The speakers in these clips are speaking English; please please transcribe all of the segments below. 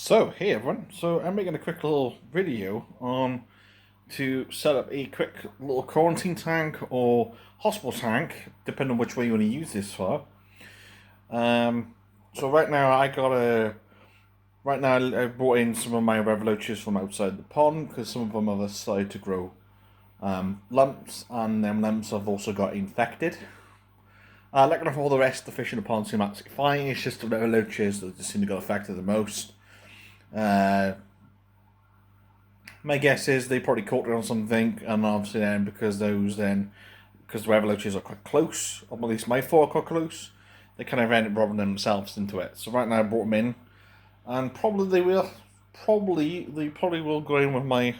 So, hey everyone, so I'm making a quick little video on to set up a quick little quarantine tank or hospital tank, depending on which way you want to use this for. So right now I brought in some of my revolutions from outside the pond because some of them have decided to grow lumps, and them lumps have also got infected. Like enough all the rest of the fish in the pond seem absolutely fine, it's just the revolutions that just seem to got affected the most. My guess is they probably caught it on something, and obviously because the revolutions are quite close, or at least my four are quite close, they kind of ended up robbing themselves into it. So right now I brought them in, and they probably will go in with my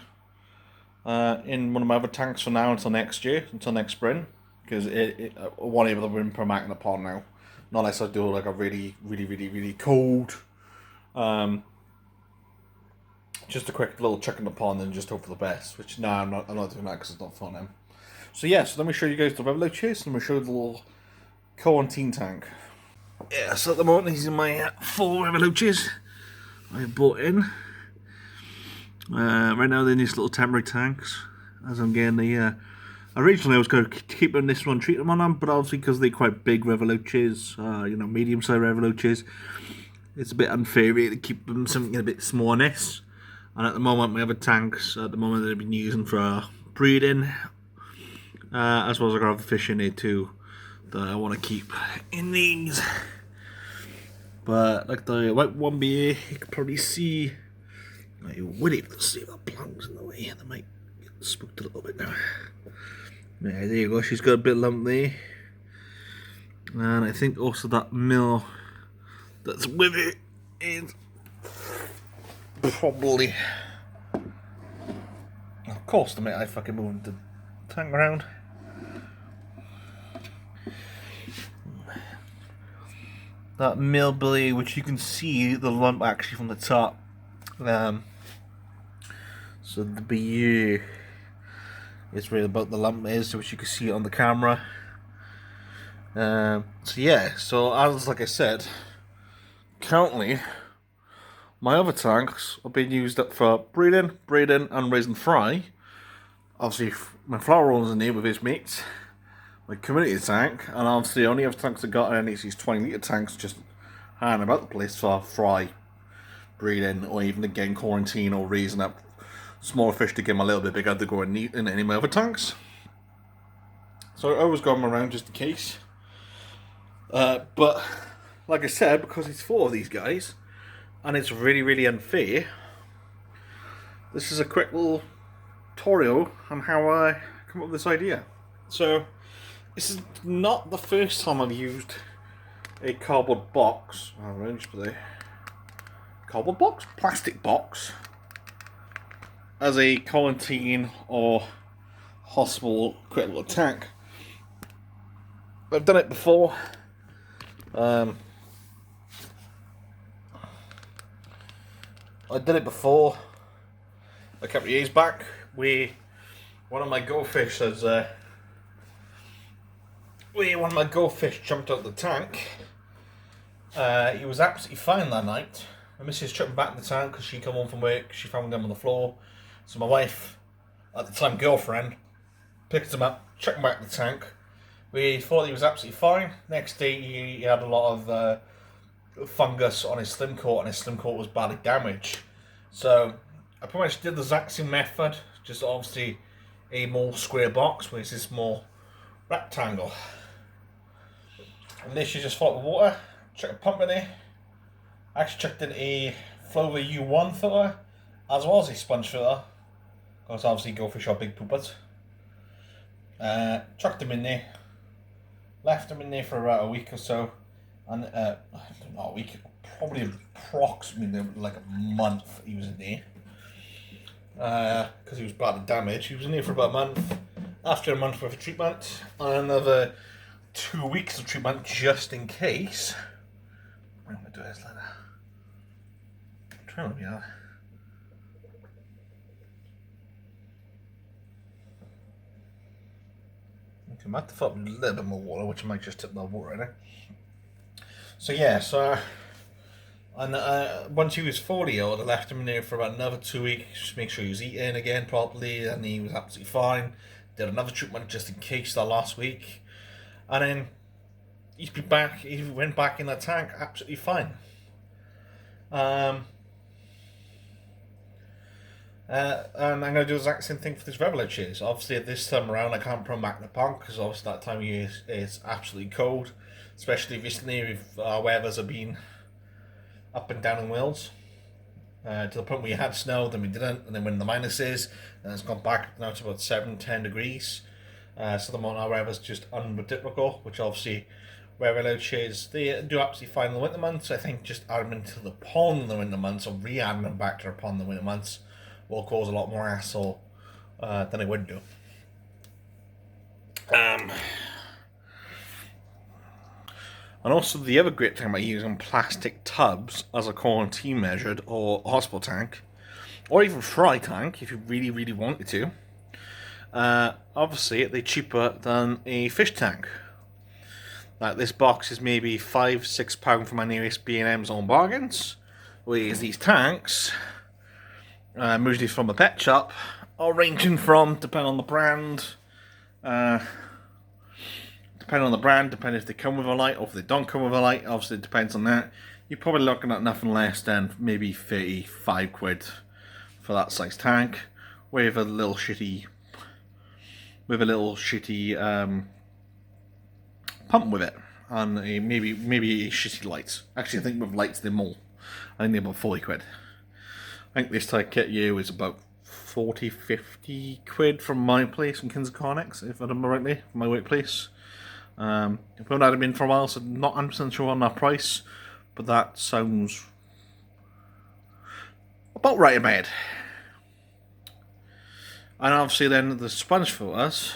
in one of my other tanks for now until next year, until next spring, because I won't be able to win per mac in the pond now, not unless I do like a really cold. Just a quick little check in the pond and just hope for the best. Which no, I'm not doing that because it's not fun now. So yeah, so let me show you guys the Revelo chase and let me show you the little quarantine tank. Yeah, so at the moment these are my full Revelo chase I bought in. Right now they're in these little temporary tanks. As I'm getting the originally I was going to keep them this one, treat them on them, but obviously because they're quite big Revoluches, medium-sized Revoluches, it's a bit unfair really to keep them something a bit smallish. And at the moment, my other tanks, that I've been using for breeding, as well as I got other fish in here too that I want to keep in these. But like the white one here, you can probably see. You would able to see the planks in the way. They might get spooked a little bit now. Yeah, there you go. She's got a bit lump there, and I think also that mill that's with it is probably. Of course, the minute I fucking moved the tank around. That mill blade, which you can see the lump actually from the top. So the BU is really about the lump is, which you can see it on the camera. So yeah, so as like I said, currently my other tanks are being used up for breeding, and raising fry. Obviously, my flower rolls in there with his mates. My community tank, and obviously the only other tanks I got in these 20-litre tanks just hanging about the place for fry, breeding, or even again quarantine or raising up smaller fish to get them a little bit bigger to go in any of my other tanks. So I always got them around just in case. But like I said, because it's four of these guys, and it's really unfair, this is a quick little tutorial on how I come up with this idea. So this is not the first time I've used a cardboard box. I'll arrange for the cardboard box, plastic box, as a quarantine or hospital quick little tank. I've done it before. I did it before a couple of years back. One of my goldfish jumped out the tank. He was absolutely fine that night. My missus chucked him back in the tank because she come home from work. She found him on the floor. So my wife, at the time girlfriend, picked him up, chucked him back in the tank. We thought he was absolutely fine. Next day he had a lot of fungus on his slim coat, and his slim coat was badly damaged. So I pretty much did the exact same method, just obviously a more square box, whereas this more rectangle. And this you just fill up with water, chuck a pump in there. I actually chucked in a Flover U1 filter, as well as a sponge filter, because obviously goldfish are big poopers. Chucked them in there, left them in there for about a week or so, and not a week, probably approximately like a month he was in there, because he was badly damaged. He was in there for about a month. After a month worth of treatment, and another 2 weeks of treatment just in case. I'm going to do this later. I'm trying to be out. Okay, I might have to fill up a little bit more water, which I might just tip the water in it. So yeah, so And once he was fully ill, I left him in there for about another 2 weeks, just make sure he was eating again properly, and he was absolutely fine. Did another treatment just in case that last week, and then he's been back. He went back in that tank absolutely fine. Um, and I'm going to do the exact same thing for this Revelo cheese. Obviously, this time around, I can't put them back in the pond because obviously that time of year is absolutely cold, especially recently with weathers have been up and down in Wales. To the point where we had snow, then we didn't, and then when the minus is, and it's gone back now to about 7-10 degrees. So the amount of weather's just unpredictable, which obviously Revelo cheese they do absolutely fine in the winter months. I think just adding them into the pond in the winter months or re-adding them back to the pond in the winter months will cause a lot more hassle than it would do. And also the other great thing about using plastic tubs as a quarantine measure or hospital tank, or even fry tank if you really, really wanted to, obviously they're cheaper than a fish tank. Like this box is maybe £5-6 from my nearest B&M's on bargains, whereas these tanks, usually from a pet shop, are ranging from, depending on the brand, depending if they come with a light or if they don't come with a light, obviously it depends on that. You're probably looking at nothing less than maybe 35 quid for that size tank with a little shitty pump with it and maybe a shitty light. Actually, I think with lights they're more. I think they're about 40 quid. I think this type kit you is about 40-50 quid from my place in Kings of Cornex, if I remember rightly, from my workplace. We haven't had them in for a while, so not 100% sure on that price, but that sounds about right in my head. And obviously then the sponge filters,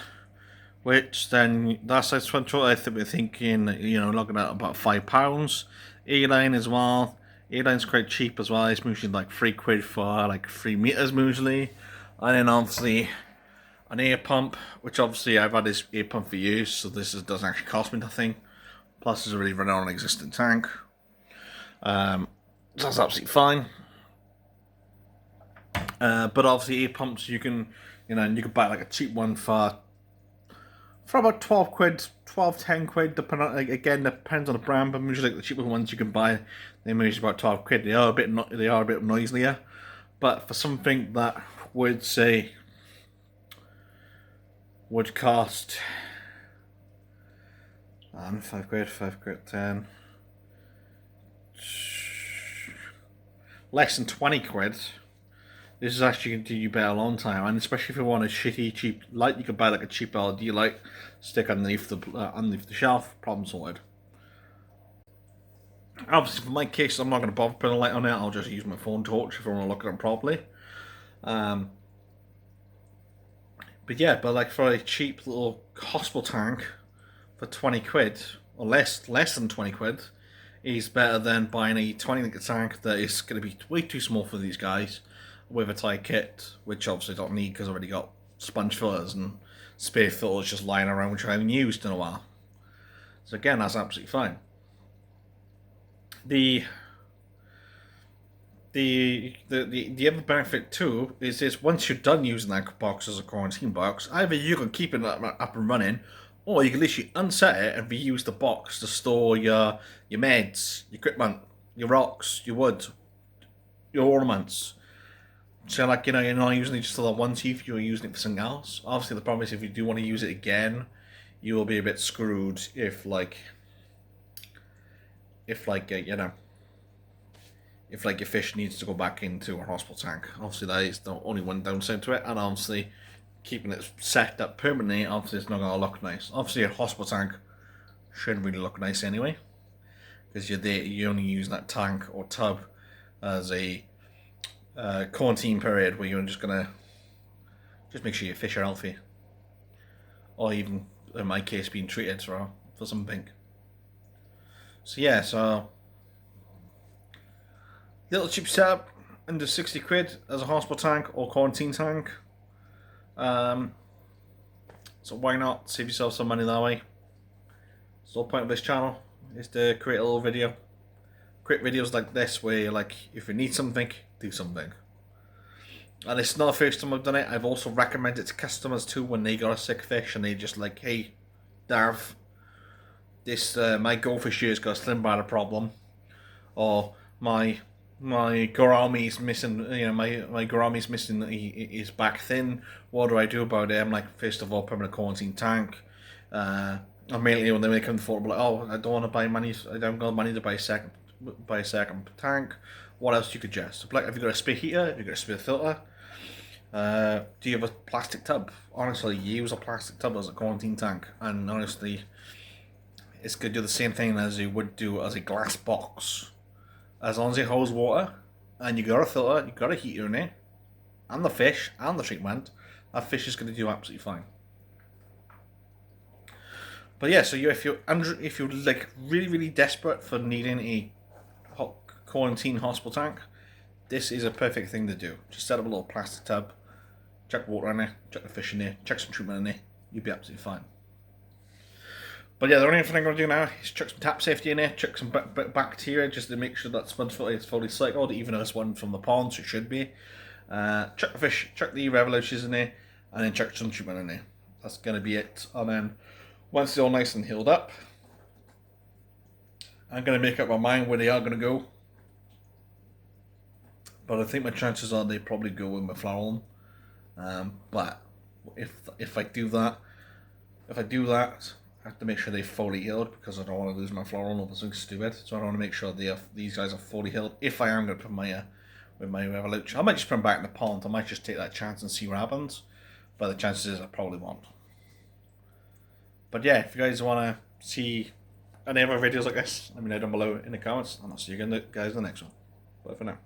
which then that size sponge filter I think we're thinking, looking at about £5. A-line as well. A-line's quite cheap as well. It's usually like 3 quid for like 3 meters usually. And then obviously an air pump, which obviously I've had this air pump for years, so doesn't actually cost me nothing. Plus it's already running on an existing tank. So that's absolutely fine. But obviously air pumps you can buy like a cheap one for about 12 quid, 10 quid, again depends on the brand, but usually like the cheaper ones you can buy, they're usually about 12 quid. They are a bit noisier, but for something that would cost 5 quid, 10, less than 20 quid. This is actually going to do you better a long time, and especially if you want a shitty cheap light, you could buy like a cheap LED light, stick underneath the shelf, problem sorted. Obviously, for my case, I'm not going to bother putting a light on it. I'll just use my phone torch if I want to look at it properly. But like for a cheap little hospital tank for 20 quid or less than 20 quid is better than buying a 20 litre tank that is going to be way too small for these guys with a tie kit, which obviously don't need because I've already got sponge filters and spare filters just lying around which I haven't used in a while. So again, that's absolutely fine. The other benefit too is this: once you're done using that box as a quarantine box, either you can keep it up and running, or you can literally unset it and reuse the box to store your meds, your equipment, your rocks, your wood, your ornaments. So like, you're not using it just for that one teeth, you're using it for something else. Obviously the problem is if you do want to use it again, you will be a bit screwed if your fish needs to go back into a hospital tank. Obviously that is the only one downside to it, and obviously keeping it set up permanently, obviously it's not going to look nice. Obviously a hospital tank shouldn't really look nice anyway, because you're only using that tank or tub as a quarantine period where you're just gonna make sure your fish are healthy, or even in my case being treated for something. So little cheap setup under 60 quid as a hospital tank or quarantine tank. So why not save yourself some money that way? So the whole point of this channel is to create a little video quick videos like this where you're like, if you need something, do something. And it's not the first time I've done it. I've also recommended it to customers too when they got a sick fish and they just like, hey, Darv, this my goldfish here's got a slim bladder problem, or my gourami's missing. You know, my gourami's missing. His back thin. What do I do about it? I'm like, first of all, put him in a quarantine tank. And mainly when they come forward, like, oh, I don't want to buy money. I don't got money to buy a second tank. What else do you suggest? Like, have you got a spare heater? Have you got a spare filter? Do you have a plastic tub? Honestly, use a plastic tub as a quarantine tank, and honestly, it's going to do the same thing as you would do as a glass box. As long as it holds water, and you got a filter, you got a heater in it, and the fish, and the treatment, that fish is going to do absolutely fine. But yeah, so if you're like really desperate for needing a quarantine hospital tank, this is a perfect thing to do. Just set up a little plastic tub, chuck water in there, chuck the fish in there, chuck some treatment in there, you'll be absolutely fine. But yeah, the only thing I'm going to do now is chuck some tap safety in there, chuck some bacteria just to make sure that sponge filter is fully cycled, even though it's one from the pond, so it should be. Chuck the fish, chuck the revolutions in there, and then chuck some treatment in there. That's going to be it. And then once they're all nice and healed up, I'm going to make up my mind where they are going to go. But I think my chances are they probably go with my floralum. But if I do that, I have to make sure they're fully healed because I don't want to lose my floralum over something stupid. So I want to make sure these guys are fully healed. If I am going to put my with my revolution, I might just put them back in the pond. I might just take that chance and see what happens. But the chances is I probably won't. But yeah, if you guys want to see any other videos like this, let me know down below in the comments, and I'll see you again guys in the next one. Bye for now.